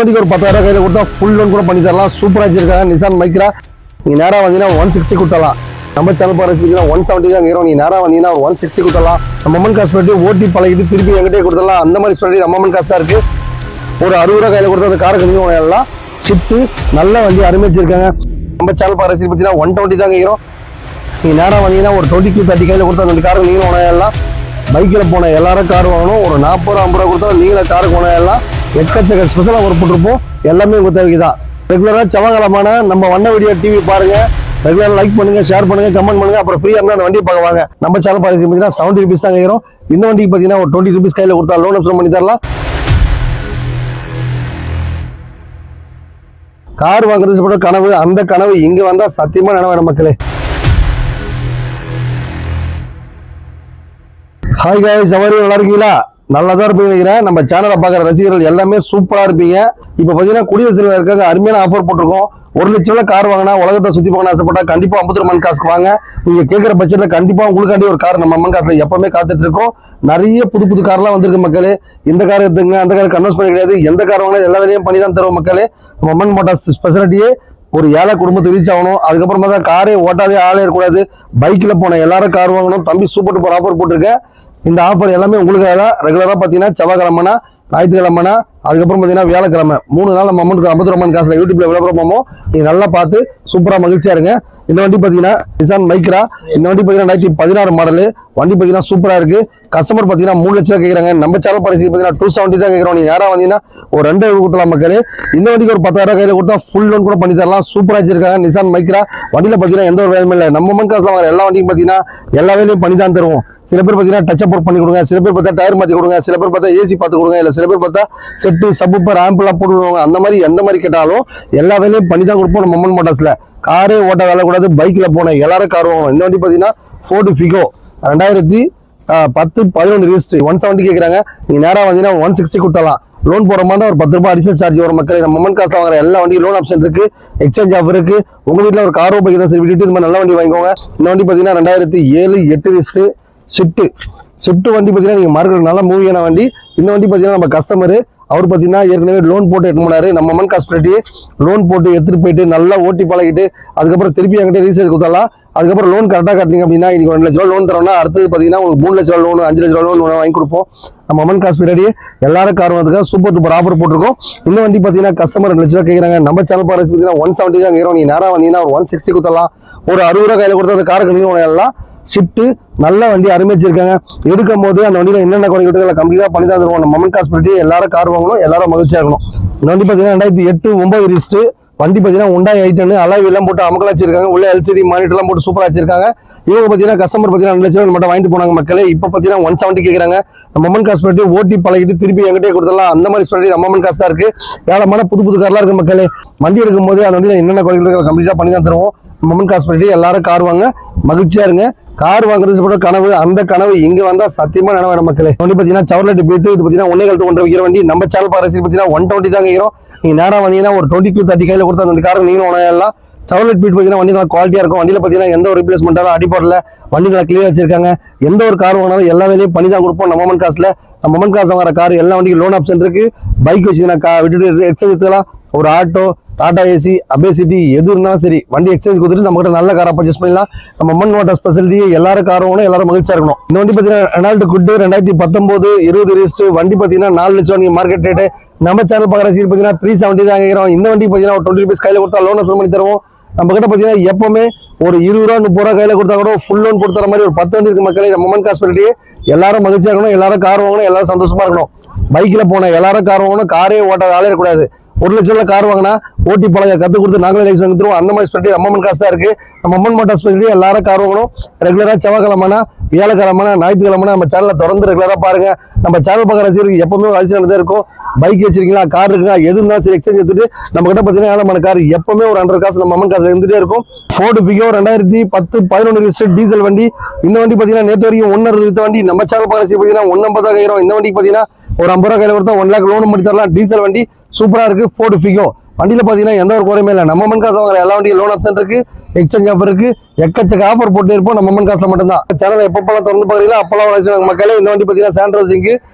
வண்டிக்கு ஒரு 10,000 கையில் கொடுத்தா ஃபுல் லோன் கூட பண்ணி தரலாம். சூப்பராக வச்சிருக்காங்க நிசான் மைக்ரா. நீங்கள் நேராக வந்தீங்கன்னா 160 கொடுத்தலாம். நம்ம சேனல் பார்த்தீங்கன்னா 170 தான் இருக்கிறோம். நீ நேராக வந்தீங்கன்னா 160 கொடுத்தலாம். நம்ம அம்மன் காசு பண்ணிட்டு ஓட்டி பழகிட்டு திருப்பி எங்கிட்டே கொடுத்தலாம். அந்த மாதிரி ஸ்பெண்ட் நம்ம அம்மன் காசு தான் இருக்குது. ஒரு 60 ரூபா கையில் கொடுத்தா அந்த காருக்கு நீங்கள் எல்லாம் ஷிஃப்ட்டு நல்ல வண்டி அருமைச்சிருக்காங்க. நம்ம சேனல் பார்த்தீங்கன்னா 120 தான் கேட்குறோம். நீங்கள் நேராக வந்தீங்கன்னா ஒரு 22-30 கையில் கொடுத்தா அந்த காருக்கு நீங்களும் எல்லாம் பைக்கில் போன எல்லாரும் கார் வாங்கணும். ஒரு 40 ரூபா 50 ரூபா கொடுத்தா நீங்களே காருக்கு போன எல்லாம் எக்கச்சக்க ஸ்பெஷலாக ஒரு போட்டிருப்போம். எல்லாமே உங்கள் தேவைக்கு தான். ரெகுலராக செவ்வாய்க்கிழமான நம்ம வண்ண வீடியோ டிவி பாருங்க. ரெகுலராக லைக் பண்ணுங்க, ஷேர் பண்ணுங்க, கமெண்ட் பண்ணுங்க. அப்புறம் ஃப்ரீயாக இருந்தால் அந்த வண்டியை பார்க்க வாங்க. நம்ம சேனல் பார்த்தீங்கன்னா 70 rupees தான் கேட்குறோம். இந்த வண்டிக்கு பார்த்தீங்கன்னா ஒரு 20 rupees கையில் கொடுத்தா லோன் ஆப்ஷன் பண்ணி தரலாம். கார் வாங்குறது கனவு, அந்த கனவு இங்க வந்தா சத்தியமா நினைவான மக்களே. ஹாய் காய்ஸ், அவரு நல்லா இருக்கீங்களா? நல்லாதான் இருப்பீங்க நினைக்கிறேன். நம்ம சேனலை பார்க்குற ரசிகர்கள் எல்லாமே சூப்பரா இருப்பீங்க. இப்ப பாத்தீங்கன்னா குடியரசுல இருக்காங்க அருமையான ஆஃபர் போட்டிருக்கோம். 1 லட்சம் ரூபாய் கார் வாங்கினா உலகத்தை சுத்தி போகணும் ஆசைப்பட்டா கண்டிப்பா 50 ரூபாய் காசுக்கு வாங்க. நீங்க கேட்கிற பட்சத்துல கண்டிப்பா உங்களுக்காண்டி ஒரு கார் நம்ம அம்மன் காசுல எப்பவுமே காத்துட்டு இருக்கோம். நிறைய புது புது கார்லாம் வந்திருக்கு மக்களே. இந்த கார் எடுத்துங்க, அந்த கார் கன்வெர்ஸ் பண்ண கிடையாது. எந்த கார் வாங்கினா எல்லா வேலையும் பண்ணி தான் தருவோம் மக்களே. நம்ம அம்மன் மோட்டார்ஸ் ஸ்பெஷாலிட்டியே ஒரு ஏழை குடும்பத்துக்கு ரீச் ஆகணும். அதுக்கப்புறமா தான் காரே ஓட்டாதே ஆளே இருக்கக்கூடாது. பைக்ல போன எல்லாரும் கார் வாங்கணும். தம்பி சூப்பர் டூப்பர் ஆஃபர் போட்டிருக்கேன். இந்த ஆஃபர் எல்லாமே உங்களுக்காக தான். ரெகுலரா பாத்தீங்கன்னா செவ்வாய்க்கிழமைனா, ஞாயிற்றுக்கிழமைனா, அதுக்கப்புறம் பாத்தீங்கன்னா வியாழக்கிழமை 3 நாள் நம்ம அமௌண்ட் 50 ரூபாய் காசுல யூடியூப்ல விளம்பரம் பண்ணுவோம். நீங்க நல்லா பார்த்து சூப்பரா மகிழ்ச்சியா இருங்க. இந்த வண்டி பாத்தீங்கன்னா நிசான் மைக்ரா. இந்த வண்டி பாத்தீங்கன்னா 2016 மாடல் வண்டி பாத்தீங்கன்னா சூப்பரா இருக்கு. கஸ்டமர் பாத்தீங்கன்னா 3 லட்சம் கேட்கறாங்க. நம்ம சேனல் பரிசு பாத்தீங்கன்னா 270 தான் கேட்கறோம். நீங்க யாரா வந்தீங்கன்னா ஒரு 2 கொடுக்கலாம் மக்களே. இந்த வண்டிக்கு ஒரு 10,000 கையில கொடுத்தா ஃபுல் லோன் கூட பண்ணி தரலாம். சூப்பரா வச்சிருக்காங்க நிசான் மைக்ரா. வண்டியில பாத்தீங்கன்னா எந்த ஒரு வேலையும் இல்லை. நம்ம அம்மன் காசுல வாங்குற எல்லா வண்டியும் பாத்தீங்கன்னா எல்லா வேலையும் பண்ணி தான் தருவோம். சில பேர் பாத்தீங்கன்னா டச் அப் பண்ணி கொடுங்க, சில பேர் பார்த்தா டயர் மாத்தி கொடுங்க, சில பேர் பார்த்தா ஏசி பார்த்து கொடுங்க, இல்ல சில பேர் பார்த்தா செட்டு சப்பூப்பர் ஆம்ப் எல்லாம் போட்டு விடுவாங்க. அந்த மாதிரி எந்த மாதிரி கேட்டாலும் எல்லா வேலையும் பண்ணி தான் கொடுப்போம் நம்ம அம்மன் மோட்டார்ஸ்ல. காரே ஓட்ட வேலை கூடாது. பைக்ல போன எல்லாரும் கார் வாங்கணும். இந்த வண்டி பாத்தீங்கன்னா ஃபோர்டு ஃபிகோ 2010-11 ரிஜிஸ்ட்ரி 170 கேட்கறாங்க. நீங்க நேரா வந்தீங்கன்னா 160 கொடுத்தலாம். லோன் போற மாதிரி ஒரு 10 ரூபாய் அடிஷனல் சார்ஜ் வரும் மக்களே. நம்ம அம்மன் காசுல வாங்குற எல்லா வண்டியும் லோன் ஆப்ஷன் இருக்கு, எக்ஸ்சேஞ்ச் ஆஃபர் இருக்கு. உங்க வீட்டுல ஒரு காரோ பைக் தான் சரி விட்டுட்டு இந்த மாதிரி நல்ல வண்டி வாங்கிக்கோங்க. இந்த வண்டி பாத்தீங்கன்னா 2007-8 ரிஜிஸ்ட்ரி ஷிஃப்ட் வண்டி பாத்தீங்கன்னா நீங்க மார்க்கெட் நல்ல மூவியான வண்டி. இந்த வண்டி பாத்தீங்கன்னா நம்ம கஸ்டமர் அவர் பாத்தீங்கன்னா ஏற்கனவே லோன் போட்டு எடுத்து போனாரு. நம்ம அம்மன் காசு பண்ணிட்டு லோன் போட்டு எடுத்துட்டு போயிட்டு நல்லா ஓட்டி பழகிட்டு அதுக்கப்புறம் திருப்பி என்கிட்ட ரீசேல் கொடுத்தலாம். அதுக்கப்புறம் லோன் கரெக்டாக கட்டினீங்க அப்படின்னா இன்னைக்கு 2 லட்ச ரூபா லோன் தரோம்னா அடுத்தது பாத்தீங்கன்னா உங்களுக்கு 3 லட்ச ரூபா லோன், 5 லட்ச ரூபா லோன் வாங்கி கொடுப்போம். நம்ம அம்மன் காசு பின்னாடி எல்லாரும் கார் வந்ததுக்காக சூப்பர் டூப்பர் ஆஃபர் போட்டிருக்கோம். இந்த வண்டி பாத்தீங்கன்னா கஸ்டமர் 2 லட்ச ரூபா கேட்கறாங்க. நம்ம சேனல் பாருங்க பாத்தீங்கன்னா 170 தான் கேட்கறோம். நீ நேரா வந்தீங்கன்னா ஒரு 160 கொடுத்தலாம். ஒரு 60 ரூபா கையில கொடுத்தா அந்த காருக்கு நீங்க எல்லாம் ஷிஃப்ட் நல்ல வண்டி அருமைச்சிருக்காங்க. எடுக்கும் போது அந்த வண்டியில என்னென்ன குறைகள் கம்ப்ளீட்டா பண்ணி தான் தருவோம். நம்ம அம்மன் காசு பண்ணிட்டு எல்லாரும் கார் வாங்கணும், எல்லாரும் மகிழ்ச்சியா இருக்கணும். இந்த வண்டி பாத்தீங்கன்னா 2008-9 ரிஜிஸ்ட்ரி வண்டி பாத்தீங்கன்னா Hyundai i10 அலாய் எல்லாம் போட்டு அமக்கலா வச்சிருக்காங்க. உள்ள எல்சிடி மானிட்டர் எல்லாம் போட்டு சூப்பரா வச்சிருக்காங்க. இவங்க பாத்தீங்கன்னா கஸ்டமர் பாத்தீங்கன்னா 2 லட்ச ரூபாய் மட்டும் வாங்கிட்டு போனாங்க மக்களே. இப்ப பாத்தீங்கன்னா 170 கேட்கறாங்க. நம்ம அம்மன் காசு பண்ணிட்டு ஓட்டி பழகிட்டு திருப்பி எங்கிட்டே கொடுத்தலாம். அந்த மாதிரி ஸ்பெண்ட் நம்ம அம்மன் காசு தான் இருக்கு. ஏழமான புது புது கார்லாம் இருக்கு மக்களே. வண்டி எடுக்கும் போது அந்த வண்டியில என்னென்ன குறைகள் கம்ப்ளீட்டா பண்ணி தான் தருவோம். நம்ம அம்மன் காசு பண்ணிட்டு எல்லாரும் கார் வாங்க, மகிழ்ச்சியா இருங்க. கார் வாங்குறது கனவு, அந்த கனவு இங்க வந்தா சத்தியமா நினைவான மக்களே. வண்டி பாத்தீங்கன்னா Chevrolet Beat. இது பாத்தீங்கன்னா 1.5 விற்கிற வண்டி. நம்ம சேனல் பாருங்க பாத்தீங்கன்னா 120 தான் கேட்கிறோம். நீங்க நேரா வந்தீங்கன்னா ஒரு 22-30 கையில கொடுத்தா அந்த காரை நீங்களும் எல்லாம் Chevrolet Beat பாத்தீங்கன்னா வண்டி நல்லா குவாலிட்டியா இருக்கும். வண்டியில பாத்தீங்கன்னா எந்த ஒரு ரீப்ளேஸ்மெண்டாலும் அடிப்படல, வண்டி நல்லா கிளியர் வச்சிருக்காங்க. எந்த ஒரு கார் வாங்கினாலும் எல்லா வேலையும் பண்ணி தான் கொடுப்போம் நம்ம அம்மன் காசுல. நம்ம அம்மன் காசு வாங்குற கார் எல்லா வண்டிக்கும் லோன் ஆப்ஷன் இருக்கு. பைக் வச்சுன்னா விட்டுட்டு எக்ஸ்சேஞ்ச் எடுத்துக்கலாம். ஒரு ஆட்டோ, டாடா ஏசி, அபேசிட்டி எது இருந்தாலும் சரி வண்டி எக்ஸ்சேஞ்ச் கொடுத்துட்டு நம்ம கிட்ட நல்ல காரை பர்ச்சேஸ் பண்ணலாம். நம்ம அம்மன் மோட்டார் ஸ்பெஷாலிட்டி எல்லாரும் கார் வாங்கணும், எல்லாரும் மகிழ்ச்சியா இருக்கணும். இந்த வண்டி பாத்தீங்கன்னா ரெனால்ட் குட் 2019-20 ரிஜிஸ்ட்ரி வண்டி பாத்தீங்கன்னா 4 லட்சம் நீங்க மார்க்கெட் ரேட்டு. நம்ம சேனல் பார்க்குற சீட் பாத்தீங்கன்னா 370 தான் கேட்கிறோம். இந்த வண்டி பாத்தீங்கன்னா ஒரு 20 rupees கையில கொடுத்தா லோன் ஆப்ஷன் பண்ணி தருவோம். நம்ம கிட்ட பாத்தீங்கன்னா எப்பவுமே ஒரு 20 ரூபா 30 ரூபா கையில கொடுத்தா கூட ஃபுல் லோன் கொடுத்துற மாதிரி ஒரு 10 வண்டி இருக்கு மக்களே. நம்ம அம்மன் காசு பண்ணிட்டு எல்லாரும் மகிழ்ச்சியா இருக்கணும், எல்லாரும் கார் வாங்கணும், எல்லாரும் சந்தோஷமா இருக்கணும். பைக்ல போன எல்லாரும் கார் வாங்கணும். காரே ஓட்ட ஆளே இருக்கக்கூடாது. 1 லட்சம் ரூபாய் கார் வாங்கினா ஓட்டி பழக கத்து கொடுத்து நாங்களே லைசன்ஸ் வாங்கி தருவோம். அந்த மாதிரி ஸ்பெஷாலிட்டி நம்ம அம்மன் காசு தான் இருக்கு. நம்ம அம்மன் மோட்டார் ஸ்பெஷாலிட்டி எல்லாரும் கார் வாங்கணும். ரெகுலரா செவ்வாய்க்கிழமைனா, வியாழக்கிழமைனா, ஞாயிற்றுக்கிழமைனா நம்ம சேனலை தொடர்ந்து ரெகுலரா பாருங்க. நம்ம சேனல் பார்க்குற ரசிகருக்கு எப்பவுமே அரிசி தான் இருக்கும். பைக் வச்சிருக்கீங்களா, கார் இருக்குங்களா, எது இருந்தாலும் சரி எக்ஸ்சேஞ்ச் எடுத்துட்டு நம்ம கிட்ட பாத்தீங்கன்னா ஏழமான கார் எப்பவுமே ஒரு 100 காசு நம்ம அம்மன் காசு இருந்துட்டே இருக்கும். ஃபோர்டு ஃபிகோ 2010-11 ரிஜிஸ்டர் டீசல் வண்டி. இந்த வண்டி பாத்தீங்கன்னா நேற்று வரைக்கும் 1.60 வித்த வண்டி. நம்ம சேனல் பார்க்குற ரசிகர் பாத்தீங்கன்னா 150 தான் கேட்கிறோம். இந்த வண்டிக்கு பாத்தீங்கன்னா ஒரு 50 ரூபா கையில கொடுத்தா 1 லேக் லோன் பண்ணி தரலாம். டீசல் வண்டி சூப்பரா இருக்கு. ஃபோர்டு ஃபிகோ வண்டியில பாத்தீங்கன்னா எந்த ஒரு குறையுமே இல்லை. நம்ம மண் காசு வாங்குற எல்லா வண்டியும் லோன் ஆப்ஷன் இருக்கு, எக்ஸ்சேஞ்ச் ஆஃபர் இருக்கு, எக்கச்சக்க ஆஃபர் போட்டு இருப்போம். நம்ம மண் காசுல மட்டும்தான். சேனல் எப்பப்பெல்லாம் திறந்து பாக்குறீங்களோ அப்பெல்லாம் மக்களே இந்த வண்டி பாத்தீங்கன்னா சாண்ட்ரோசிங்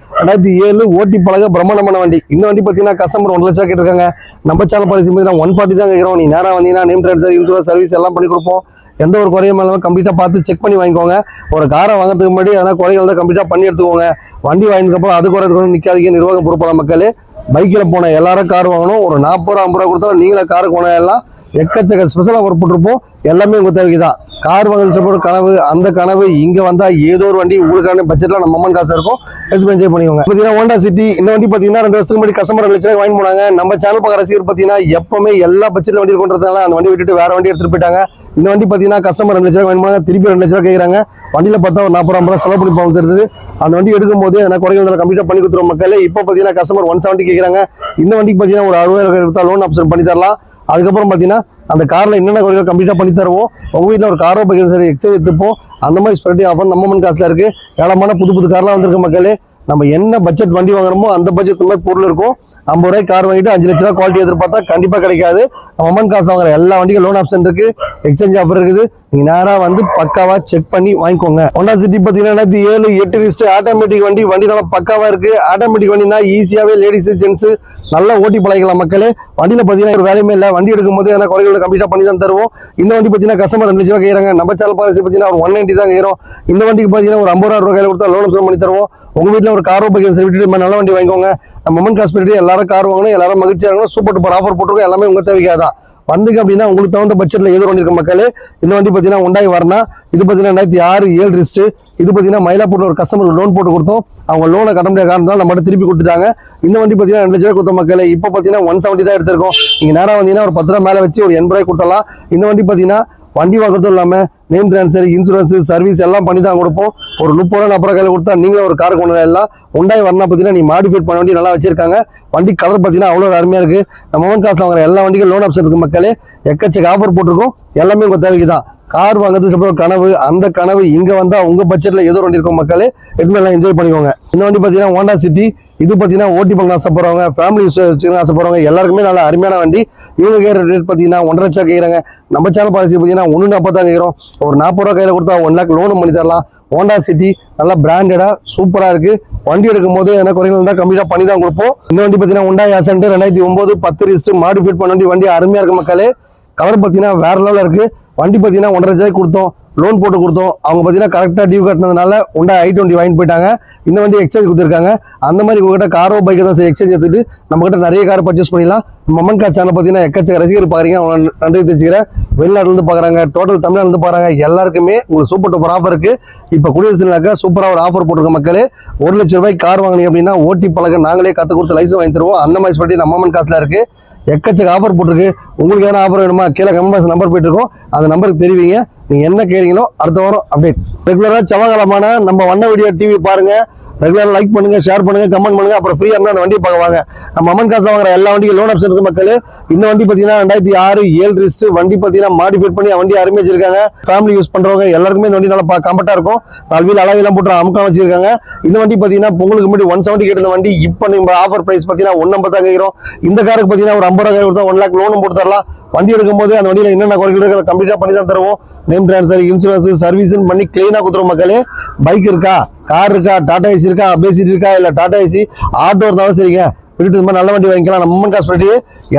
2007 ஓட்டி பழக பிரம்மாண்டமான வண்டி. இந்த வண்டி பாத்தீங்கன்னா கஸ்டமர் 1 லட்சம் கேட்டிருக்காங்க. நம்ம சேனல் பாலிசி பாத்தீங்கன்னா 140 தான் கேட்கிறோம். நீ நேரம் வந்தீங்கன்னா நேம் ட்ரான்ஸ்ஃபர், இன்சூரன்ஸ், சர்வீஸ் எல்லாம் பண்ணி கொடுப்போம். எந்த ஒரு குறையும் இல்லாம கம்ப்ளீட்டா பார்த்து செக் பண்ணி வாங்கிக்கோங்க. ஒரு காரை வாங்குறதுக்கு முன்னாடி அதெல்லாம் குறைகள் தான் கம்ப்ளீட்டா பண்ணி எடுத்துக்கோங்க. வண்டி வாங்கினதுக்கு அப்புறம் அது குறைக்கு நிக்காதீங்க. நிர்வாகம் பொறுப்பான மக்களே. பைக்கில் போன எல்லாரும் கார் வாங்கணும். ஒரு 40 ரூபா 50 ரூபா கொடுத்தாலும் நீங்களே காருக்கு போன எல்லாம் எக்கச்சக்க ஸ்பெஷலாக ஒர்க் போட்டிருப்போம். எல்லாமே உங்க தேவைக்கு தான். கார் வாங்குறது கனவு, அந்த கனவு இங்க வந்தா ஏதோ ஒரு வண்டி உங்களுக்கான பட்ஜெட்ல நம்ம அம்மன் காசு இருக்கும், எடுத்து என்ஜாய் பண்ணிக்கோங்க. பாத்தீங்கன்னா ஹோண்டா சிட்டி இந்த வண்டி பாத்தீங்கன்னா 2 வருஷத்துக்கு முன்னாடி கஸ்டமர் 2 லட்சம் வாங்கி போனாங்க. நம்ம சேனல் பார்க்குற ரசிகர் பாத்தீங்கன்னா எப்பவுமே எல்லா பட்ஜெட்ல வண்டி கொண்டதுனால அந்த வண்டி விட்டுட்டு வேற வண்டி எடுத்துட்டு போயிட்டாங்க. இந்த வண்டி பாத்தீங்கன்னா கஸ்டமர் 2 லட்சம் வாங்கி போனாங்க, திருப்பி 2 லட்சம் கேட்கறாங்க. வண்டியில பார்த்தா ஒரு 40 50 ரூபா செலவு பண்ணி போகிறது. அந்த வண்டி எடுக்கும் போது என்ன குறைகள் கம்ப்ளீட்டா பண்ணி கொடுத்துரும் மக்களே. இப்போ பாத்தீங்கன்னா கஸ்டமர் 170 கேட்கறாங்க. இந்த வண்டிக்கு பாத்தீங்கன்னா ஒரு 60,000 கொடுத்தா லோன் ஆப்ஷன் பண்ணி தரலாம். அதுக்கப்புறம் பாத்தீங்கன்னா அந்த கார்ல என்னென்ன குறைகள் கம்ப்ளீட்டா பண்ணி தருவோம். உங்க வீட்டுல ஒரு காரோ பைக் சரி எக்ஸ்சேஞ்ச் எடுத்துப்போம். அந்த மாதிரி ஸ்பெஷல் ஆஃபர் நம்ம மண் காசுல இருக்கு. ஏழமான புது கார்லாம் வந்திருக்கு மக்களே. நம்ம என்ன பட்ஜெட் வண்டி வாங்குறோமோ அந்த பட்ஜெட் மாதிரி பொருள் இருக்கும். 50 ரூபாய்க்கு கார் வாங்கிட்டு 5 லட்ச ரூபா குவாலிட்டி எதிர்பார்த்தா கண்டிப்பா கிடைக்காது. அம்மன் காசு வாங்குற எல்லா வண்டிக்கும் லோன் ஆப்ஷன் இருக்கு, எக்ஸ்சேஞ்ச் ஆஃபர் இருக்குது. நீங்க நேரா வந்து பக்காவா செக் பண்ணி வாங்கிக்கோங்க. ஹோண்டா சிட்டி பாத்தீங்கன்னா 2007 8 லிஸ்ட் ஆட்டோமேட்டிக் வண்டி. வண்டி நல்லா பக்காவா இருக்கு. ஆட்டோமேட்டிக் வண்டினா ஈஸியாவே லேடிஸ் ஜென்ஸ் நல்லா ஓட்டி பழகிக்கலாம் மக்களே. வண்டியில பாத்தீங்கன்னா ஒரு வேலையுமே இல்லை. வண்டி எடுக்கும் போது என்ன குறைகளை கம்ப்ளீட்டா பண்ணி தான் தருவோம். இந்த வண்டி பாத்தீங்கன்னா கஸ்டமர் 2 லட்சம் ரூபா கேட்கறாங்க. நம்ம சேனல் பாலிசி பாத்தீங்கன்னா ஒரு 190 தான் கேட்கிறோம். இந்த வண்டிக்கு பாத்தீங்கன்னா ஒரு 50,000 ரூபாய் கையில கொடுத்தா லோன் ஆப்ஷன் பண்ணி தருவோம். உங்க வீட்டுல ஒரு காரோ பைக் விட்டுட்டு நல்ல வண்டி வாங்கிக்கோங்க. நம்ம மொமெண்ட் காஸ்ட் எல்லாரும் கார் வாங்கணும், எல்லாரும் மகிழ்ச்சியா இருக்கணும். சூப்பர் டூப்பர் ஆஃபர் போட்டுருக்கோம். எல்லாமே உங்க தேவைக்காதான் வந்துங்க அப்படின்னா உங்களுக்கு தகுந்த பட்ஜெட்ல ஏதோ வண்டி இருக்க மக்களே. இந்த வண்டி பாத்தீங்கன்னா உண்டாய் வரணும். இது பாத்தீங்கன்னா 2006 7 ரிஸ்ட். இது பாத்தீங்கன்னா மயிலாப்பூர்ல ஒரு கஸ்டமர் லோன் போட்டு கொடுத்தோம். அவங்க லோனை கட்ட முடியாத காரணத்தால நம்ம திருப்பி கொடுத்துட்டாங்க. இந்த வண்டி பாத்தீங்கன்னா 2 லட்ச ரூபாய் கொடுத்த மக்களே. இப்போ பாத்தீங்கன்னா 170 தான் எடுத்திருக்கோம். நீங்க நேரம் வந்தீங்கன்னா ஒரு 10 ரூபா மேல வச்சு ஒரு 80 ரூபாய் கொடுத்தலாம். இந்த வண்டி பாத்தீங்கன்னா வண்டி வாங்குறதும் இல்லாம நேம் டிரான்ஸ்ஃபர், இன்சூரன்ஸ், சர்வீஸ் எல்லாம் பண்ணி தான் கொடுப்போம். ஒரு 30 ரூபா 40 ரூபா கையில கொடுத்தா நீங்களே ஒரு கார் கொண்டு எல்லாம் உண்டாய் வரணும். பாத்தீங்கன்னா நீ மாடிஃபைட் பண்ண வண்டி நல்லா வச்சிருக்காங்க. வண்டி கலர் பாத்தீங்கன்னா அவ்வளவு அருமையா இருக்கு. நம்ம மொமெண்ட் காசுல வாங்குற எல்லா வண்டிக்கும் லோன் ஆப்ஷன் இருக்கு மக்களே. எக்கச்சக்க ஆஃபர் போட்டிருக்கோம். எல்லாமே உங்க தேவைக்கு தான். கார் வாங்குறது சொல்ற கனவு, அந்த கனவு இங்க வந்தா உங்க பட்ஜெட்ல ஏதோ வண்டி இருக்கும் மக்களே. எதுவுமே எல்லாம் என்ஜாய் பண்ணிக்கோங்க. இந்த வண்டி பாத்தீங்கன்னா ஹோண்டா சிட்டி. இது பாத்தீங்கன்னா ஓட்டி பண்ண ஆசைப்படுறவங்க, ஃபேமிலி வச்சுக்கணும் ஆசைப்படுறவங்க எல்லாருக்குமே நல்ல அருமையான வண்டி. இவங்க கேட்குற ரேட் பாத்தீங்கன்னா 1.5 லட்சம் கேட்குறாங்க. நம்ம சேனல் பாலிசி பாத்தீங்கன்னா 140 தான் கேட்கிறோம். ஒரு 40 ரூபா கையில கொடுத்தா 1 லேக் லோனும் பண்ணி தரலாம். ஹோண்டா சிட்டி நல்லா பிராண்டடா சூப்பரா இருக்கு. வண்டி எடுக்கும் போது என்ன குறைகள் இருந்தா கம்ப்ளீட்டா பண்ணி தான் கொடுப்போம். இந்த வண்டி பாத்தீங்கன்னா ஹோண்டாய் அசென்ட் 2009 10 ரிஸ்ட் மாடிஃபைட் பண்ண வண்டி அருமையா இருக்கு மக்களே. கலர் பாத்தீங்கன்னா வேற லெவல்ல இருக்கு. வண்டி பாத்தீங்கன்னா 1.5 லட்சம் கொடுத்தோம், லோன் போட்டு கொடுத்தோம். அவங்க பாத்தீங்கன்னா கரெக்டா டியூ கட்டினதுனால ஹோண்டாய் i20 வாங்கிட்டு போயிட்டாங்க. இந்த வண்டி எக்ஸ்சேஞ்ச் கொடுத்துருக்காங்க. அந்த மாதிரி உங்ககிட்ட காரோ பைக்கை தான் எக்ஸ்சேஞ்ச் எடுத்துட்டு நம்ம கிட்ட நிறைய கார் பர்ச்சேஸ் பண்ணிடலாம். மொமெண்ட் கார் சேனல் பாத்தீங்கன்னா எக்கச்சக்க ரசிகர் பாக்குறீங்க, நன்றி தெரிஞ்சுக்கிறேன். வெளிநாட்டுல இருந்து பாக்குறாங்க, டோட்டல் தமிழ்நாடு இருந்து பாக்குறாங்க. எல்லாருக்குமே உங்களுக்கு சூப்பர் டூப்பர் ஆஃபர் இருக்கு. இப்ப குடியரசுனாக்கா சூப்பரா ஒரு ஆஃபர் போட்டிருக்க மக்களே. 1 லட்சம் ரூபாய்க்கு கார் வாங்கினீங்க அப்படின்னா ஓட்டி பழக நாங்களே கத்து கொடுத்து லைசன்ஸ் வாங்கி தருவோம். அந்த மாதிரி சொல்லி நம்ம மொமெண்ட் காசுல இருக்கு. எக்கச்சக்க ஆஃபர் போட்டிருக்கு. உங்களுக்கு எதனா ஆஃபர் வேணுமா கீழே கமெண்ட் நம்பர் போயிட்டு இருக்கோம். அந்த நம்பருக்கு தெரிவிங்க. நீங்க என்ன கேட்குறீங்களோ அடுத்த வாரம் அப்டேட். ரெகுலரா செவ்வாய்க்கிழமான நம்ம வண்ண வீடியோ டிவி பாருங்க. ரெகுலரா லைக் பண்ணுங்க, ஷேர் பண்ணுங்க, கமெண்ட் பண்ணுங்க. அப்புறம் ஃப்ரீயா இருந்தா அந்த வண்டியை பார்க்க வாங்க. நம்ம அம்மன் காசுல வாங்குற எல்லா வண்டிக்கும் லோன் ஆப்ஷன் இருக்கு மக்களே. இந்த வண்டி பாத்தீங்கன்னா 2006 7 ரிஸ்ட் வண்டி பாத்தீங்கன்னா மாடிஃபைட் பண்ணி வண்டி அருமையா வச்சிருக்காங்க. ஃபேமிலி யூஸ் பண்றவங்க எல்லாருக்குமே இந்த வண்டி நல்லா கம்ஃபர்ட்டா இருக்கும். 4 வீல் அளவெல்லாம் போட்டு அமுக்கம் வச்சிருக்காங்க. இந்த வண்டி பாத்தீங்கன்னா பொங்கலுக்கு முன்னாடி 170 கேட்ட வண்டி இப்போ நம்ம ஆஃபர் பிரைஸ் பாத்தீங்கன்னா 150 தான் கேட்கிறோம். இந்த காருக்கு பாத்தீங்கன்னா ஒரு 50 ரூபாய் கொடுத்தா 1 லேக் லோனும் போட்டு தரலாம். வண்டி எடுக்கும் போது அந்த வண்டியில என்னென்ன குறைகள் இருக்கு கம்ப்ளீட்டா பண்ணி தான் தருவோம். நேம் டிரான்ஸ்ஃபர், இன்சூரன்ஸ், சர்வீஸ் பண்ணி கிளீனா கொடுத்துரும் மக்களே. பைக் இருக்கா, கார் இருக்கா, டாடா ஏசி இருக்கா, அபேசிட்டி இருக்கா, இல்ல டாடா ஏசி ஆட்டோ இருந்தாலும் சரிங்க, வீட்டு மாதிரி நல்ல வண்டி வாங்கிக்கலாம். நம்ம அம்மன் காசு பண்ணி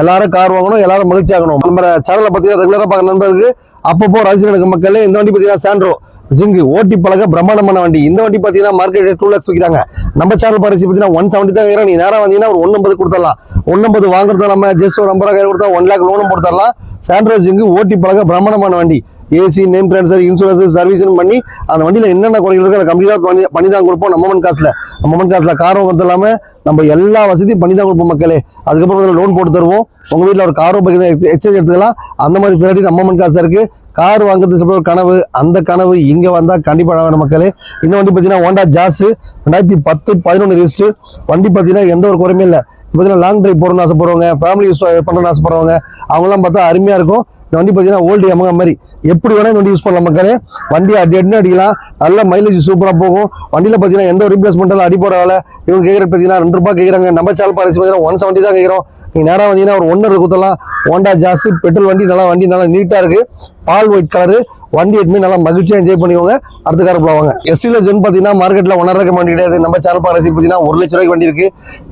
எல்லாரும் கார் வாங்கணும், எல்லாரும் மகிழ்ச்சி ஆகணும். நம்ம சேனலை பார்த்தீங்கன்னா ரெகுலரா பார்க்க நண்பர்களுக்கு அப்பப்போ ரசிகர்களுக்கு மக்களே. இந்த வண்டி பார்த்தீங்கன்னா சாண்ட்ரோ ஜிங் ஓட்டி பழக பிரம்மாண்டமான வண்டி. இந்த வண்டி பாத்தீங்கன்னா மார்க்கெட் 2 lakhs விற்கிறாங்க. நம்ம சேனல் பாரிசி பாத்தீங்கன்னா 170 தான் கேட்கிறோம். நீ நேரம் வந்தீங்கன்னா ஒரு 150 கொடுத்துடலாம். 150 வாங்குறதா நம்ம ஜஸ்ட் ஒரு 50 ரூபாய் கையில் கொடுத்தா 1 லேக் லோனும் போட்டு தரலாம். சாண்ட்ரோ ஜிங் ஓட்டி பழக பிரம்மாண்டமான வண்டி. AC, name transfer, insurance, service பண்ணி அந்த வண்டியில என்னென்ன குறைகள் இருக்கு அதை கம்ப்ளீட்டா பண்ணி தான் கொடுப்போம். நம்ம மொமெண்ட் காசுல கார் வாங்குறது இல்லாம நம்ம எல்லா வசதியும் பண்ணி தான் கொடுப்போம் மக்களே. அதுக்கப்புறம் லோன் போட்டு தருவோம். உங்க வீட்டுல ஒரு காரோ பைக் எக்ஸ்சேஞ்ச் எடுத்துக்கலாம். அந்த மாதிரி பின்னாடி நம்ம மொமெண்ட் காசு இருக்கு. கார் வாங்குறது சொல்ற ஒரு கனவு, அந்த கனவு இங்க வந்தா கண்டிப்பா வேணும் மக்களே. இந்த வண்டி பாத்தீங்கன்னா ஹோண்டா ஜாஸ் 2010 11 ரிஸ்ட் வண்டி பாத்தீங்கன்னா எந்த ஒரு குறையுமே இல்லை. பாத்தீங்கன்னா லாங் டிரைவ் போறோம்னு ஆசைப்படுறவங்க, ஃபேமிலி யூஸ் பண்ணணும்னு ஆசைப்படுறவங்க அவங்க எல்லாம் பார்த்தா அருமையா இருக்கும். இந்த வண்டி பாத்தீங்கன்னா ஓல்டு எமங்க மாதிரி எப்படி வேணா இந்த வண்டி யூஸ் பண்ணலாம் மக்களே. வண்டி அடி அடிக்கலாம், நல்ல மைலேஜ் சூப்பரா போகும். வண்டியில பாத்தீங்கன்னா எந்த ஒரு ரீப்ளேஸ்மெண்ட்டாலும் அடி போட வேலை. இவங்க கேட்கற பாத்தீங்கன்னா 2 ரூபாய் கேட்கறாங்க. நம்ம சேனல் பாலிசி பாத்தீங்கன்னா 170 தான் கேட்கிறோம். நீங்க நேரா வந்தீங்கன்னா ஒரு 1.5 குத்தலாம். ஹோண்டா ஜாஸ் பெட்ரோல் வண்டி நல்லா நீட்டா இருக்கு. பால் ஒயிட் கலரு வண்டி எதுவுமே நல்லா மகிழ்ச்சியா என்ஜாய் பண்ணிக்கோங்க. அடுத்த கார் போவாங்க. எஸ்டில ஜென் பாத்தீங்கன்னா மார்க்கெட்ல 1.5 வண்டி கிடையாது. நம்ம சேனல் பாரசி பாத்தீங்கன்னா 1 லட்ச ரூபாய்க்கு வண்டி இருக்கு.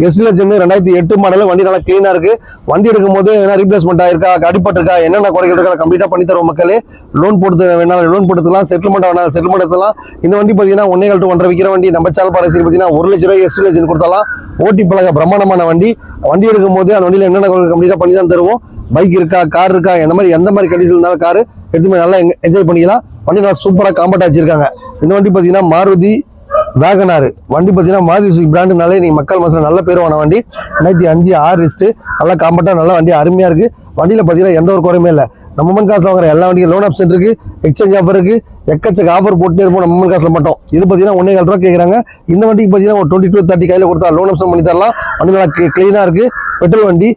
எஸ்டில ஜென் 2008 மாடல் வண்டி நல்லா கிளீனா இருக்கு. வண்டி எடுக்கும் போது என்ன ரீப்ளேஸ்மெண்ட் ஆயிருக்கா, அடிபட்டு இருக்கா, என்னென்ன குறைகள் இருக்கா கம்ப்ளீட்டா பண்ணி தருவோம் மக்களே. லோன் போட்டு வேணாலும் லோன் போட்டுக்கலாம், செட்டில்மெண்ட் வேணாலும் செட்டில்மெண்ட் எடுத்துலாம். இந்த வண்டி பாத்தீங்கன்னா 1.5 to 1.5 விற்கிற வண்டி. நம்ம சேனல் பாரசி பாத்தீங்கன்னா 1 லட்ச ரூபாய் எஸ்டில ஜென் கொடுத்தாலாம். ஓட்டி பழக பிரம்மாண்டமான வண்டி. வண்டி எடுக்கும் போது அந்த வண்டியில என்னென்ன கம்ப்ளீட்டா பண்ணி தான் தருவோம். பைக் இருக்கா, கார் இருக்கா, எந்த மாதிரி கண்டிஷன் இருந்தாலும் கார் எடுத்து நல்லா என்ஜாய் பண்ணிக்கலாம். வண்டி நல்லா சூப்பரா காம்பேக்டா வச்சிருக்காங்க. இந்த வண்டி பாத்தீங்கன்னா மாருதி வேகனார் வண்டி பாத்தீங்கன்னா மாருதி சுசுகி பிராண்டுனாலே நீங்க மக்கள் மனசுல நல்ல பேர் வாங்கின வண்டி. 2005 6 லிஸ்ட் நல்லா காம்பேக்டா நல்ல வண்டி அருமையா இருக்கு. வண்டியில பாத்தீங்கன்னா எந்த ஒரு குறையுமே இல்லை. நம்ம மண் காசுல வாங்குற எல்லா வண்டியும் லோன் ஆப்ஷன் இருக்கு, எக்ஸ்சேஞ்ச் ஆஃபர் இருக்கு, எக்கச்சக்க ஆஃபர் போட்டுட்டே இருப்போம் நம்ம மண் காசுல மட்டும். இது பாத்தீங்கன்னா 1.5 ரூபா கேட்கறாங்க. இந்த வண்டிக்கு பாத்தீங்கன்னா ஒரு 20 to 30 கையில கொடுத்தா லோன் ஆப்ஷன் பண்ணி தரலாம். வண்டி நல்லா கிளீனா இருக்கு. பெட்ரோல் வண்டி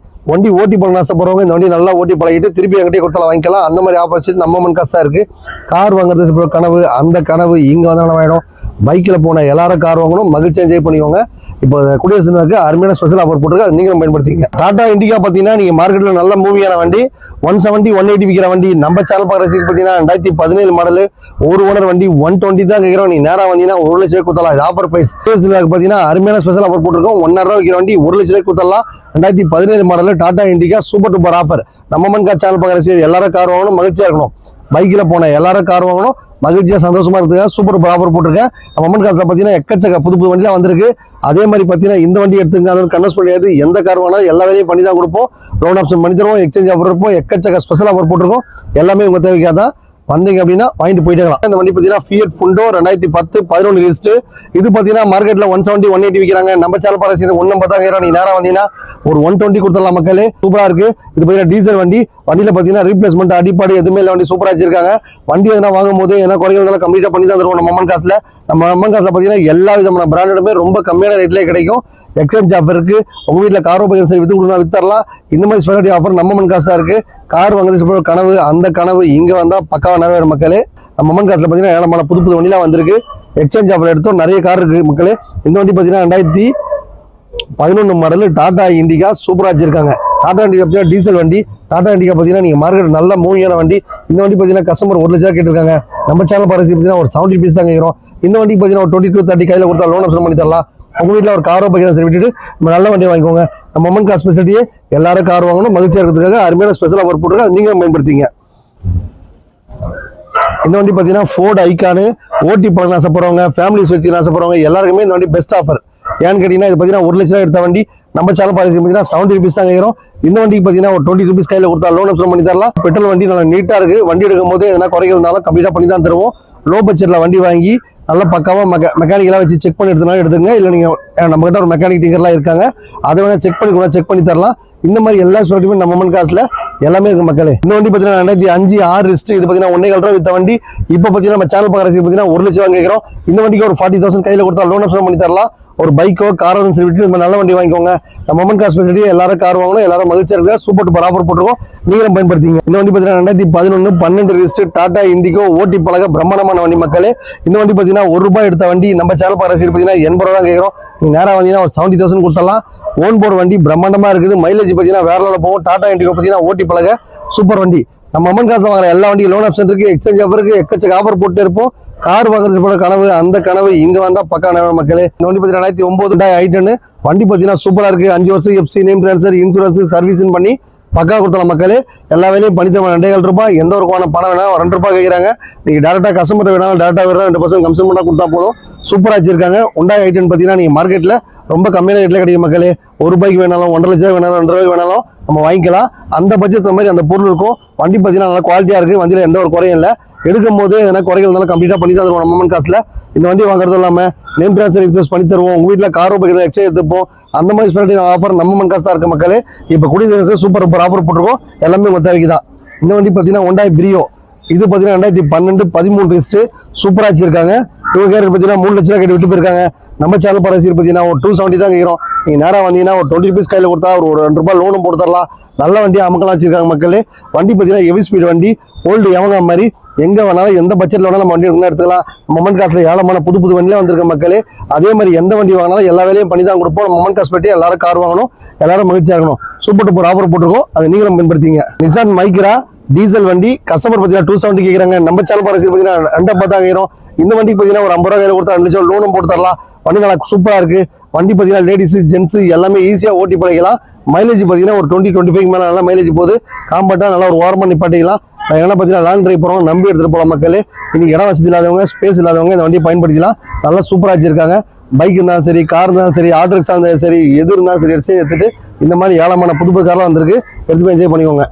ஓட்டி பழக ஆசைப்படுறவங்க இந்த வண்டி நல்லா ஓட்டி பழகிட்டு திருப்பி என்கிட்டயே கொடுத்தாலும் வாங்கிக்கலாம். அந்த மாதிரி ஆப்பர்ச்சுனிட்டி நம்ம மண் காசா இருக்கு. கார் வாங்குறது கனவு, அந்த கனவு இங்க வந்தாலும் ஆயிடும். பைக்கில் போன எல்லாரும் கார் வாங்கணும், மகிழ்ச்சியா என்ஜாய் பண்ணிக்கோங்க. இப்போ குடியரசு தினத்துக்கு அருமையான ஸ்பெஷல் ஆஃபர் போட்டுருக்கு, அது நீங்களும் பயன்படுத்திங்க. டாடா இண்டிகா பார்த்தீங்கன்னா நீங்க மார்க்கெட்ல நல்ல மூவியான வண்டி 170 180 விற்கிற வண்டி. நம்ம சேனல் பார்க்கறதுக்கு பார்த்தீங்கன்னா 2017 மாடல் ஒரு ஓனர் வண்டி 120 தான் கேட்குறோம். நீங்க நேரம் வந்தீங்கன்னா 1 லட்ச ரூபாய் கொடுத்தலாம். இது ஆஃபர் பிரைஸ். குடியரசு தினத்துக்கு பார்த்தீங்கன்னா அருமையான ஸ்பெஷல் ஆஃபர் போட்டிருக்கோம். 1.5 ரூபா விற்கிற வண்டி 1 லட்ச ரூபாய் கொடுத்தலாம். 2017 model Tata Indica super duper offer. நம்ம மண் கார் சேனல் பார்க்கற எல்லாரும் கார் வாங்கணும், மகிழ்ச்சியா இருக்கணும். பைக்கில் போன எல்லாரும் கார் வாங்கணும், மகிழ்ச்சியா சந்தோஷமா இருக்குங்க. சூப்பர் ஆஃபர் போட்டிருக்கேன். நம்ம மண் காசுல பாத்தீங்கன்னா எக்கச்சக்க புது வண்டிலாம் வந்திருக்கு. அதே மாதிரி பாத்தீங்கன்னா இந்த வண்டி எடுத்துங்க, அதோட கன்வெர்ஸ் பண்ணியாது. எந்த கார் வேணாலும் எல்லா வேலையும் பண்ணி தான் கொடுப்போம். லோன் ஆப்ஷன் பண்ணி தருவோம், எக்ஸ்சேஞ்ச் ஆஃபர் இருப்போம், எக்கச்சக்க ஸ்பெஷல் ஆஃபர் போட்டிருக்கோம். எல்லாமே உங்க தேவைக்காக தான். வந்தீங்க அப்படின்னா வாங்கிட்டு போயிட்டே இருக்கலாம். இந்த வண்டி பாத்தீங்கன்னா ஃபியட் புண்டோ 2010 11 லிஸ்ட். இது பாத்தீங்கன்னா மார்க்கெட்ல 170 180 விற்கிறாங்க. நம்ம சேனல் பாரசி 150 நீ நேரம் வந்தீங்கன்னா ஒரு 120 கொடுத்துடலாம் மக்களே. சூப்பரா இருக்கு. இது பாத்தீங்கன்னா டீசல் வண்டி. வண்டியில பாத்தீங்கன்னா ரீப்ளேஸ்மெண்ட் அடிப்பாடு எதுவுமே இல்லை. வண்டி சூப்பரா வச்சிருக்காங்க. வண்டி எதனா வாங்கும் போது என்ன குறைகள் கம்ப்ளீட்டா பண்ணி தான் தருவோம் நம்ம அம்மன் காசுல. நம்ம அம்மன் காசுல பாத்தீங்கன்னா எல்லா விதமான பிராண்டுமே ரொம்ப கம்மியான ரேட்லயே கிடைக்கும். எக்ஸ்சேஞ்ச் ஆஃபர் இருக்கு. உங்க வீட்டுல காரோ பையன் சரி வித்து கொடுக்கலாம், வித்தரலாம். இந்த மாதிரி ஸ்பெஷாலிட்டி ஆஃபர் நம்ம மண் காசா இருக்கு. கார் வாங்குறது கனவு, அந்த கனவு இங்க வந்தா பக்காவா நிறைவேற மக்களே. நம்ம மண் காசுல பாத்தீங்கன்னா ஏழமான புது வண்டிலாம் வந்திருக்கு. எக்ஸ்சேஞ்ச் ஆஃபர் எடுத்தோம், நிறைய கார் இருக்கு மக்களே. இந்த வண்டி பாத்தீங்கன்னா 2011 மாடல் டாடா இண்டிகா சூப்பரா வச்சிருக்காங்க. டாடா இண்டிகா டீசல் வண்டி. டாடா இண்டிகா பாத்தீங்கன்னா நீங்க மார்க்கெட் நல்ல மூவியான வண்டி. இந்த வண்டி பாத்தீங்கன்னா கஸ்டமர் 1 லட்சம் கேட்டிருக்காங்க. நம்ம சேனல் பாரசி பாத்தீங்கன்னா ஒரு 70 பீஸ் தான் கேட்கிறோம். இந்த வண்டி பாத்தீங்கன்னா ஒரு 20 to 30 கையில கொடுத்தா லோன் ஆப்ஷன் பண்ணி தரலாம். உங்க வீட்டுல ஒரு காரோ பைக்கை சரி விட்டுட்டு நம்ம நல்ல வண்டியை வாங்கிக்கோங்க. நம்ம அம்மன் கார் ஸ்பெஷாலிட்டியே எல்லாரும் கார் வாங்கணும், மகிழ்ச்சியா இருக்கிறதுக்காக அருமையான ஸ்பெஷல் ஆஃபர் போட்டுருக்க, அது நீங்களும் பயன்படுத்திங்க. இந்த வண்டி பாத்தீங்கன்னா ஃபோர்ட் ஐகானு ஓட்டி பழக ஆசைப்படுறவங்க, ஃபேமிலிஸ் வச்சு ஆசைப்படுறவங்க எல்லாருக்குமே இந்த வண்டி பெஸ்ட் ஆஃபர். ஏன்னு கேட்டீங்கன்னா இது பாத்தீங்கன்னா 1 லட்சம் எடுத்த வண்டி. நம்ம சேனல் பாலிசி பாத்தீங்கன்னா 70 ருபீஸ் தான் கேட்கிறோம். இந்த வண்டிக்கு பாத்தீங்கன்னா ஒரு 20 ருபீஸ் கையில கொடுத்தா லோன் ஆப்ஷன் பண்ணி தரலாம். பெட்ரோல் வண்டி நல்லா நீட்டா இருக்கு. வண்டி எடுக்கும் போது எதனா குறைகள் இருந்தாலும் கம்ப்ளீட்டா பண்ணி தான் தருவோம். லோ பட்ஜெட்ல வண்டி வாங்கி நல்லா பக்காவா மெக்கானிக்கலா வச்சு செக் பண்ணி எடுத்துனாலும் எடுத்துங்க. இல்ல நீங்க நம்ம கிட்ட ஒரு மெக்கானிக் டீக்கர்லாம் இருக்காங்க, அதை வேணா செக் பண்ணி தரலாம். இந்த மாதிரி எல்லா ஸ்பெஷாலிட்டியுமே நம்ம மண் காசுல எல்லாமே இருக்கு மக்களே. இந்த வண்டி பாத்தீங்கன்னா 2005 6 லிஸ்ட். இது பாத்தீங்கன்னா 1.25 ரூபா வித்த வண்டி. இப்ப பாத்தீங்கன்னா நம்ம சேனல் பார்க்கறதுக்கு பாத்தீங்கன்னா 1 லட்சம் கேட்கிறோம். இந்த வண்டிக்கு ஒரு 40,000 கையில கொடுத்தா லோன் ஆப்ஷன் பண்ணி தரலாம். ஒரு பைக்கோ காரோ சரி விட்டு நம்ம நல்ல வண்டி வாங்கிக்கோங்க. நம்ம அம்மன் கார் ஸ்பெஷாலிட்டி எல்லாரும் கார் வாங்கணும், எல்லாரும் மகிழ்ச்சியா இருக்க சூப்பர் டூப்பர் ஆஃபர் போட்டுருக்கோம், நீங்களும் பயன்படுத்திங்க. இந்த வண்டி பாத்தீங்கன்னா 2011 12 லிஸ்ட் டாடா இண்டிகோ ஓட்டி பழக பிரம்மாண்டமான வண்டி மக்களே. இந்த வண்டி பாத்தீங்கன்னா 1 ரூபாய் எடுத்த வண்டி. நம்ம சேனல் பார்க்கறதுக்கு பாத்தீங்கன்னா 80 ரூபா தான் கேட்கிறோம். நீங்க நேரம் வந்தீங்கன்னா ஒரு 70,000 கொடுத்தலாம். ஓன் போர்டு வண்டி பிரம்மாண்டமா இருக்குது. மைலேஜ் பாத்தீங்கன்னா வேற லெவல்ல போகும். டாடா இண்டிகோ பாத்தீங்கன்னா ஓட்டி பழக சூப்பர் வண்டி. நம்ம அம்மன் காசுல வாங்குற எல்லா வண்டியும் லோன் ஆப்ஷன் இருக்கு, எக்ஸ்சேஞ்ச் ஆஃபர் இருக்கு, எக்கச்சக்க ஆஃபர் போட்டு இருப்போம். கார் வாங்குறது போல கனவு, அந்த கனவு இங்க வந்தா பக்கா நகர மக்களே. இந்த வண்டி பாத்தீங்கன்னா 2009 ஐட்டனு வண்டி பாத்தீங்கன்னா சூப்பரா இருக்கு. 5 வருஷம் FC name transfer insurance service பண்ணி பக்கா கொடுத்தலாம் மக்களே. எல்லா வேலையும் பண்ணி தர 2.5 ரூபாய். எந்த ஒரு பணம் வேணாலும் 2 ரூபாய் கேட்கறாங்க. நீங்க டேரக்டா கஸ்டமர் வேணாலும் டேரக்டா வேணாலும் 2% கமிஷன் பண்ணா கொடுத்தா போதும். சூப்பரா வச்சிருக்காங்க. Hyundai i10 பாத்தீங்கன்னா நீங்க மார்க்கெட்ல ரொம்ப கம்மியான ரேட்ல கிடைக்கும் மக்களே. 1 ரூபாய்க்கு வேணாலும் 1.5 லட்சம் வேணாலும் 2 ரூபாய்க்கு வேணாலும் நம்ம வாங்கிக்கலாம். அந்த பட்ஜெட் மாதிரி அந்த பொருள் இருக்கும். வண்டி பாத்தீங்கன்னா நல்லா குவாலிட்டியா இருக்கு. வண்டியில எந்த ஒரு குறையும் இல்லை. எடுக்கும் போது எதனா குறைகள் இருந்தாலும் கம்ப்ளீட்டா பண்ணி தான் தருவோம் நம்ம அம்மன் காசுல. இந்த வண்டி வாங்குறதும் இல்லாம நேம் ட்ரான்ஸ்ஃபர் இன்சூரன்ஸ் பண்ணி தருவோம். உங்க வீட்டுல காரோ பைக் எக்ஸ்சேஞ்ச் எடுத்துப்போம். அந்த மாதிரி ஸ்பெஷாலிட்டி ஆஃபர் நம்ம அம்மன் காசு தான் இருக்க மக்களே. இப்ப குடியிருக்க சூப்பர் ஆஃபர் போட்டிருக்கோம், எல்லாமே உங்க தேவைக்கு தான். இந்த வண்டி பாத்தீங்கன்னா Hyundai Brio. இது பாத்தீங்கன்னா 2012 13 லிஸ்ட் சூப்பரா வச்சிருக்காங்க. இவங்க கேரட் பாத்தீங்கன்னா 3 லட்சம் கேட்டு விட்டு போயிருக்காங்க. நம்ம சேனல் பாரசி பாத்தீங்கன்னா ஒரு 270 தான் கேட்கிறோம். நீங்க நேரம் வந்தீங்கன்னா ஒரு 20 ருபீஸ் கையில கொடுத்தா ஒரு 2 ரூபாய் லோனும் போட்டு தரலாம். நல்ல வண்டியா அமக்கலாம் வச்சிருக்காங்க மக்களே. வண்டி பாத்தீங்கன்னா ஹெவி ஸ்பீட் வண்டி, ஓல்டு எவங்க மாதிரி எங்க வேணாலும் எந்த பட்ஜெட்ல வேணாலும் நம்ம வண்டி எடுத்துக்கலாம். மொமெண்ட் காசுல ஏழமான புது புது வண்டியில வந்திருக்க மக்களே. அதே மாதிரி எந்த வண்டி வாங்கினாலும் எல்லா வேலையும் பண்ணி தான் கொடுப்போம். நம்ம மொமெண்ட் காசு பற்றி எல்லாரும் கார் வாங்கணும், எல்லாரும் மகிழ்ச்சியா இருக்கணும். சூப்பர் டூப்பர் ஆஃபர் போட்டிருக்கோம், அதை நீங்களும் பயன்படுத்திங்க. நிசான் மைக்ரா டீசல் வண்டி கஸ்டமர் பார்த்தீங்கன்னா 270 கேட்குறாங்க. நம்ம சேனல் பாரசி பார்த்தீங்கன்னா 250 இந்த வண்டிக்கு பார்த்தீங்கன்னா ஒரு 50 ரூபா கையில் கொடுத்தா 2 லட்சம் லோனும் போட்டு தரலாம். வண்டி நல்லா சூப்பரா இருக்கு. வண்டி பார்த்தீங்கன்னா லேடிஸ் ஜென்ஸ் எல்லாமே ஈஸியா ஓட்டி பழகிக்கலாம். மைலேஜ் பார்த்தீங்கன்னா ஒரு 20-25 மேல நல்லா மைலேஜ் போகுது. காம்பேக்டா நல்லா ஒரு ஓரமா நிப்பாட்டிக்கலாம். எங்கன்னா பார்த்தீங்கன்னா லாங் டிரைவ் போறவங்க நம்பி எடுத்துட்டு போகலாம் மக்களே. இன்னைக்கு இடம் வசதி இல்லாதவங்க, ஸ்பேஸ் இல்லாதவங்க இந்த வண்டியை பயன்படுத்திக்கலாம். நல்லா சூப்பரா வச்சிருக்காங்க. பைக் இருந்தாலும் சரி, கார் இருந்தாலும் சரி, ஆட்டோ ரிக்ஷா இருந்தாலும் சரி, எது இருந்தாலும் சரி எடுத்து எடுத்துட்டு இந்த மாதிரி ஏழமான புது புது கார்லாம் வந்திருக்கு. எடுத்து போய் என்ஜாய் பண்ணிக்கோங்க.